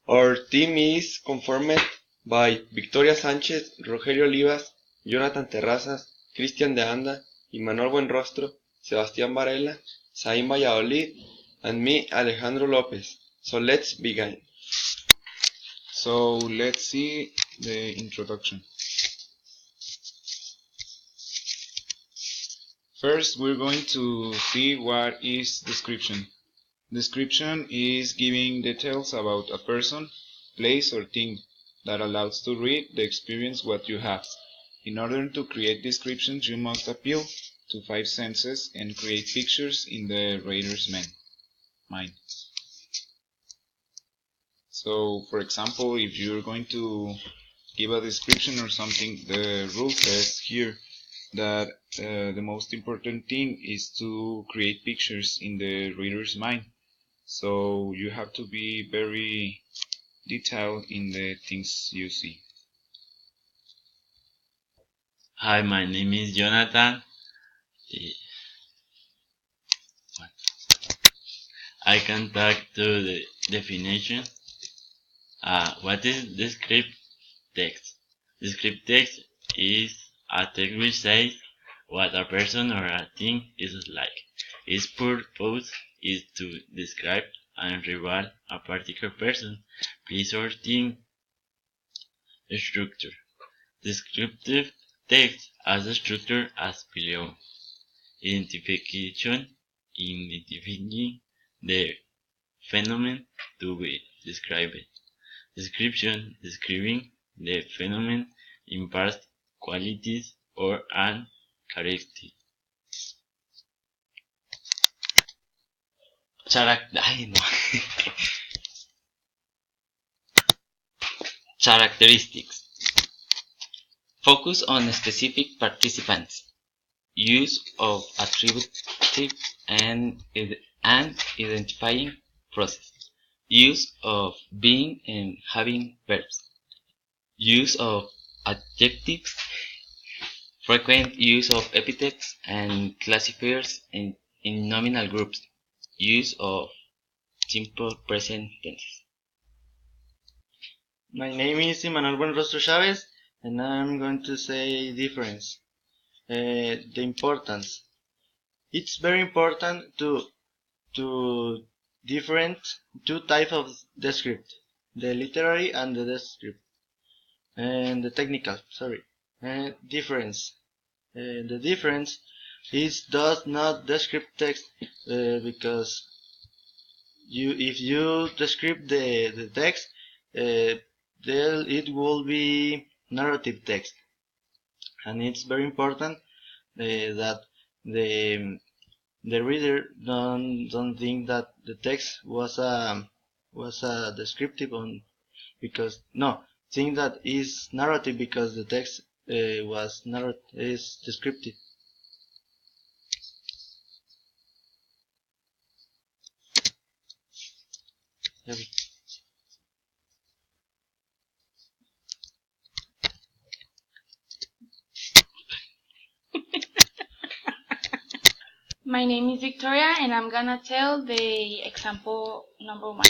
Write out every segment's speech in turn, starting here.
Our team is conformed by Victoria Sánchez, Rogelio Olivas, Jonathan Terrazas, Cristian de Anda, Imanol Buenrostro, Sebastián Varela, Zain Valladolid, and me, Alejandro Lopez. So let's begin. So let's see the introduction. First, we're going to see what is description. Description is giving details about a person, place, or thing that allows to read the experience what you have. In order to create descriptions, you must appeal to 5 senses and create pictures in the reader's mind. So, for example, if you're going to give a description or something, the rule says here that the most important thing is to create pictures in the reader's mind. So you have to be very detailed in the things you see. Hi, my name is Jonathan. I can talk to the definition. What is descriptive text? Descriptive text is a text which says what a person or a thing is like. Its purpose is to describe and reveal a particular person, place, or thing. Structure. Descriptive text has a structure as below. Identification, identifying the phenomenon to be described. Description, describing the phenomenon in parts, qualities, or an characteristic. Characteristics. Focus on specific participants. Use of attributive and identifying process. Use of being and having verbs. Use of adjectives. Frequent use of epithets and classifiers in nominal groups. Use of simple present tenses. My name is Imanol Buenrostro Chavez, and I'm going to say difference. The importance. It's very important to different two types of descript, the literary and the descript, and the technical. Difference. The difference is does not descript text because if you describe the text, then it will be narrative text, and it's very important that the reader don't think that the text was a descriptive on because think that is narrative because the text is descriptive. My name is Victoria, and I'm gonna tell the example number 1.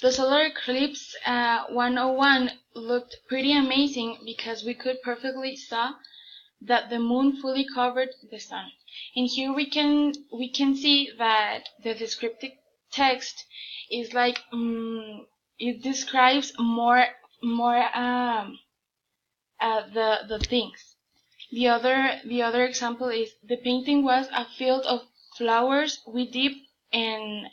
The solar eclipse 101 looked pretty amazing because we could perfectly saw that the moon fully covered the sun. And here we can see that the descriptive text is like it describes more the things. The other example is the painting was a field of flowers with deep and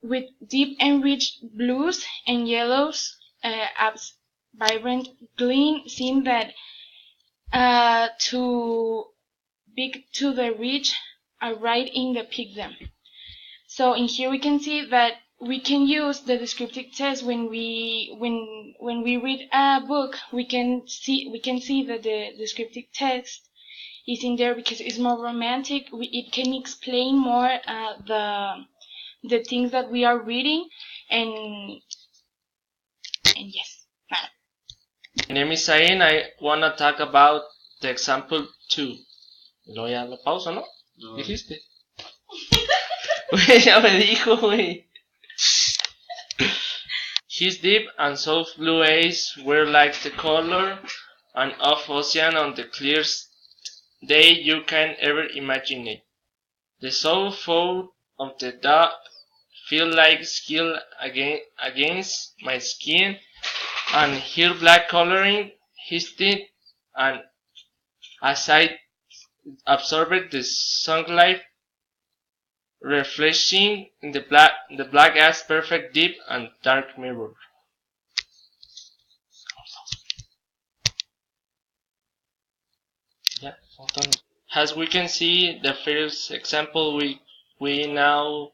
rich blues and yellows, as vibrant green seem that to the rich are right in the picture. So in here we can see that we can use the descriptive text when we read a book. We can see that the descriptive text is in there because it's more romantic. It can explain more the things that we are reading, and yes. My name is Zain. I wanna talk about the example 2. Luego ya lo pauso, ¿no? ¿Dijiste? Güey, ya me dijo, güey. His deep and soft blue eyes were like the color of ocean on the clearest day you can ever imagine it. The soft fur of the dog felt like skin against my skin, and her black coloring his teeth, and as I absorbed the sunlight reflecting in the black as perfect deep and dark mirror. Yeah, hold on. As we can see, the first example we now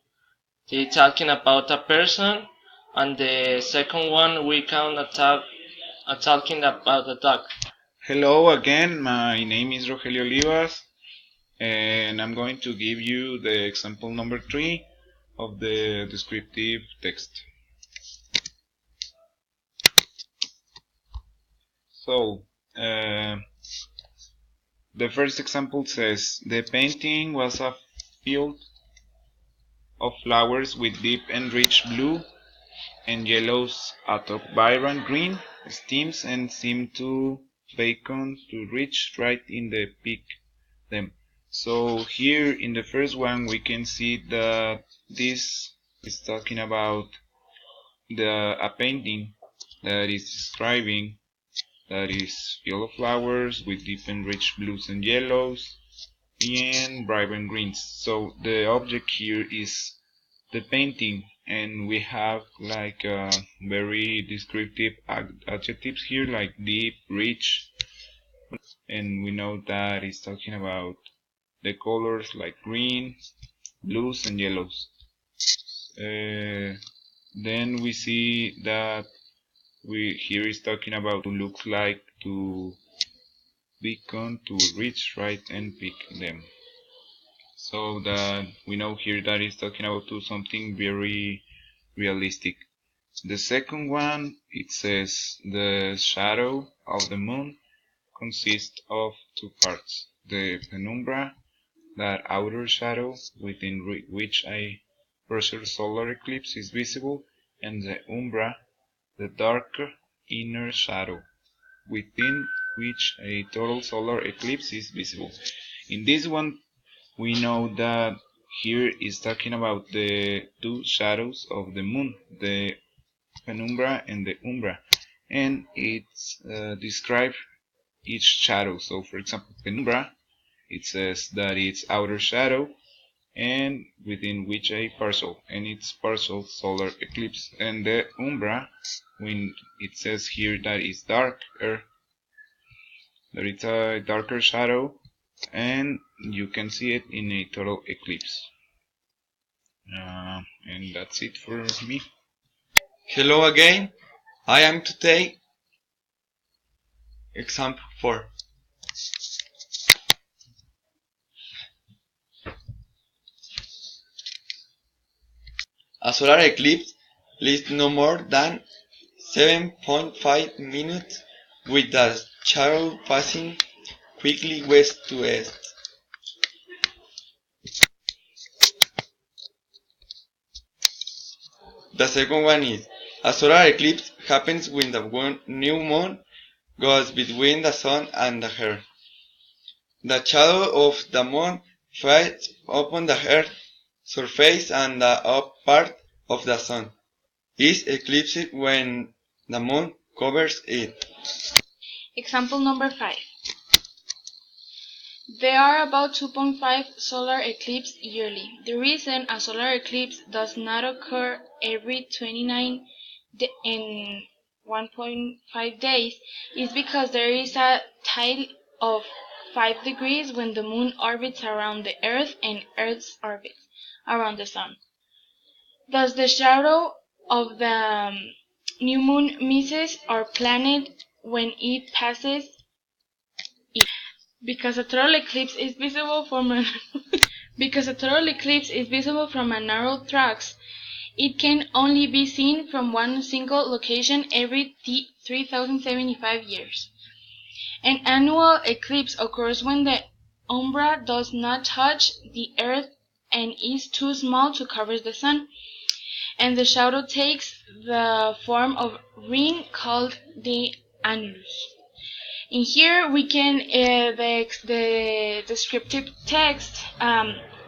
talking about a person, and the second one we can talking about a dog. Hello again, my name is Rogelio Olivas, and I'm going to give you the example number 3 of the descriptive text. So, the first example says, the painting was a field of flowers with deep and rich blue and yellows atop vibrant green stems and seemed to beckon to reach right in the peak them. So here in the first one we can see that this is talking about a painting that is describing that is full of flowers with deep and rich blues and yellows and vibrant greens. So the object here is the painting, and we have like very descriptive adjectives here like deep, rich, and we know that it's talking about the colors like green, blues and yellows. Then we see that here is talking about to look like, to beacon, to reach right and pick them. So that we know here that is talking about to something very realistic. The second one, it says the shadow of the moon consists of two parts: the penumbra, that outer shadow within which a partial solar eclipse is visible, and the umbra, the darker inner shadow within which a total solar eclipse is visible. In this one, we know that here is talking about the two shadows of the moon, the penumbra and the umbra, and it's describes each shadow. So for example, penumbra, it says that it's outer shadow and within which a partial, and it's partial solar eclipse. And the umbra, when it says here that it's darker, that it's a darker shadow, and you can see it in a total eclipse. And that's it for me. Hello again. I am to take example 4. A solar eclipse lasts no more than 7.5 minutes, with the shadow passing quickly west to east. The second one is, a solar eclipse happens when the new moon goes between the sun and the earth. The shadow of the moon falls upon the earth's surface, and the up part of the sun is eclipsed when the moon covers it. Example number 5. There are about 2.5 solar eclipses yearly. The reason a solar eclipse does not occur every 29 and 1.5 days is because there is a tile of 5 degrees when the moon orbits around the earth and earth's orbits around the sun. Thus the shadow of the new moon misses our planet when it passes it. Because a total eclipse is visible from a narrow track, it can only be seen from one single location every 3,075 years. An annual eclipse occurs when the umbra does not touch the earth and is too small to cover the sun. and the shadow takes the form of ring called the annulus. In here we can the descriptive text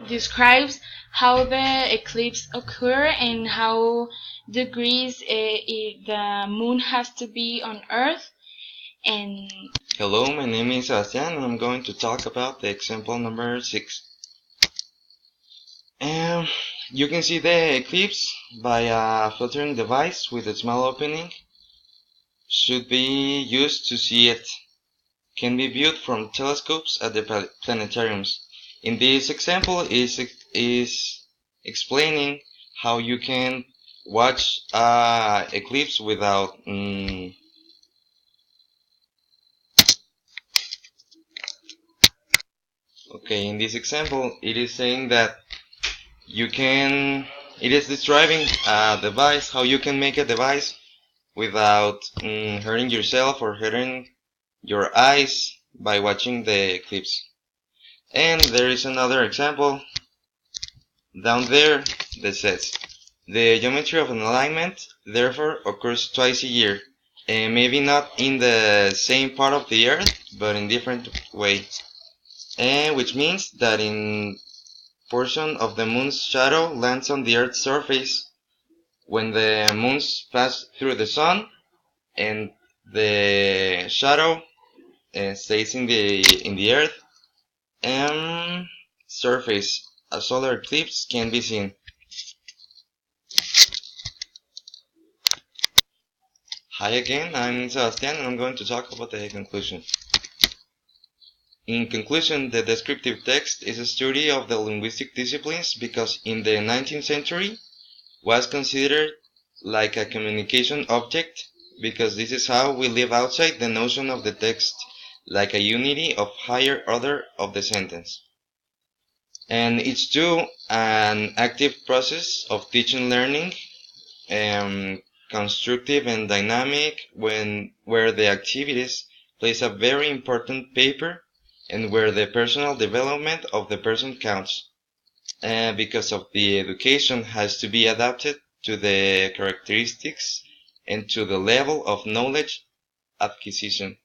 describes how the eclipse occur and how degrees the moon has to be on Earth. And hello, my name is Sebastian, and I'm going to talk about the example number 6. You can see the eclipse by a filtering device with a small opening. Should be used to see it. Can be viewed from telescopes at the planetariums. In this example is explaining how you can watch eclipse without okay, in this example it is saying that it is describing a device, how you can make a device without hurting yourself or hurting your eyes by watching the eclipse. And there is another example down there that says, the geometry of an alignment therefore occurs twice a year, and maybe not in the same part of the earth, but in different way. And which means that in portion of the moon's shadow lands on the earth's surface when the moons pass through the sun, and the shadow stays in the earth surface. A solar eclipse can be seen. Hi again, I'm Sebastian, and I'm going to talk about the conclusion. In conclusion, the descriptive text is a study of the linguistic disciplines because in the 19th century was considered like a communication object, because this is how we live outside the notion of the text, like a unity of higher order of the sentence. And it's too an active process of teaching learning, constructive and dynamic, where the activities plays a very important paper and where the personal development of the person counts, because of the education has to be adapted to the characteristics and to the level of knowledge acquisition.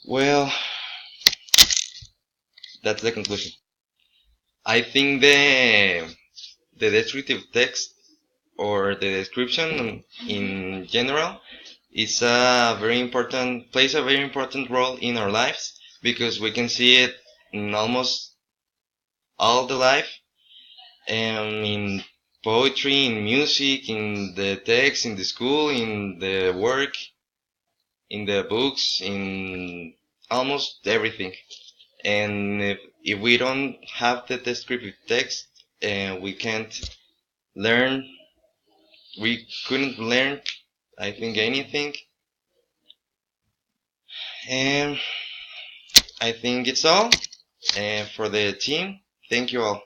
Well, that's the conclusion. I think the descriptive text or the description in general is plays a very important role in our lives, because we can see it in almost all the life, in poetry, in music, in the text, in the school, in the work, in the books, in almost everything. And if we don't have the descriptive text, we couldn't learn, I think, anything. And I think it's all for the team. Thank you all.